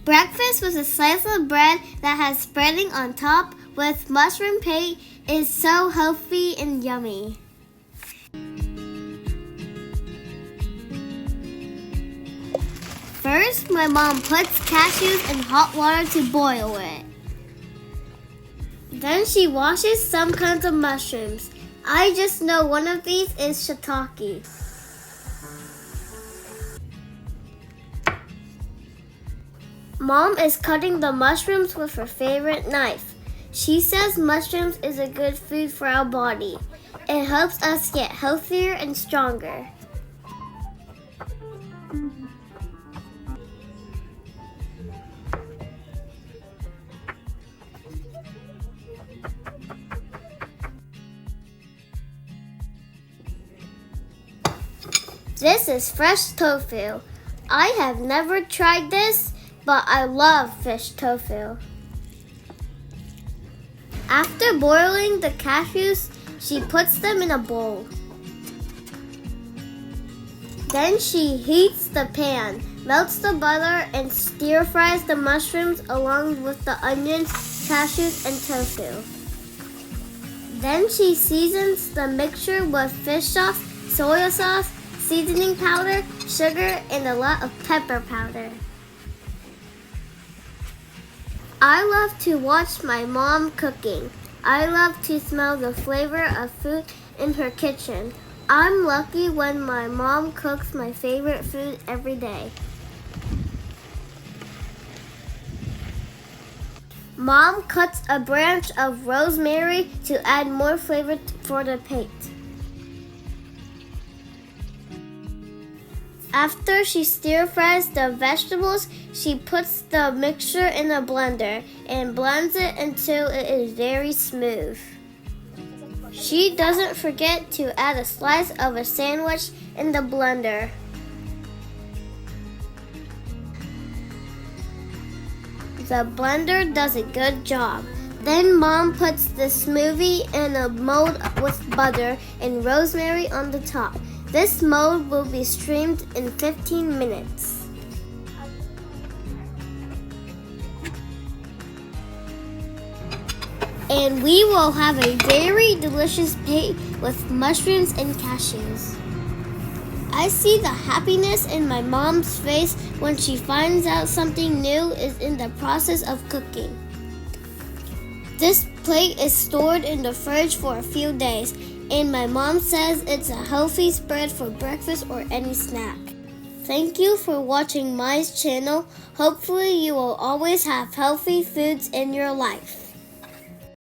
Breakfast with a slice of bread that has spreading on top with mushroom pate is so healthy and yummy. First, my mom puts cashews in hot water to boil it. Then she washes some kinds of mushrooms. I just know one of these is shiitake. Mom is cutting the mushrooms with her favorite knife. She says mushrooms is a good food for our body. It helps us get healthier and stronger. This is fresh tofu. I have never tried this, but I love fish tofu. After boiling the cashews, she puts them in a bowl. Then she heats the pan, melts the butter, and stir-fries the mushrooms along with the onions, cashews, and tofu. Then she seasons the mixture with fish sauce, soy sauce, seasoning powder, sugar, and a lot of pepper powder. I love to watch my mom cooking. I love to smell the flavor of food in her kitchen. I'm lucky when my mom cooks my favorite food every day. Mom cuts a branch of rosemary to add more flavor for the pate. After she stir-fries the vegetables, she puts the mixture in a blender and blends it until it is very smooth. She doesn't forget to add a slice of a sandwich in the blender. The blender does a good job. Then Mom puts the smoothie in a mold with butter and rosemary on the top. This mold will be steamed in 15 minutes. And we will have a very delicious pate with mushrooms and cashews. I see the happiness in my mom's face when she finds out something new is in the process of cooking. This plate is stored in the fridge for a few days, and my mom says it's a healthy spread for breakfast or any snack. Thank you for watching my channel. Hopefully you will always have healthy foods in your life.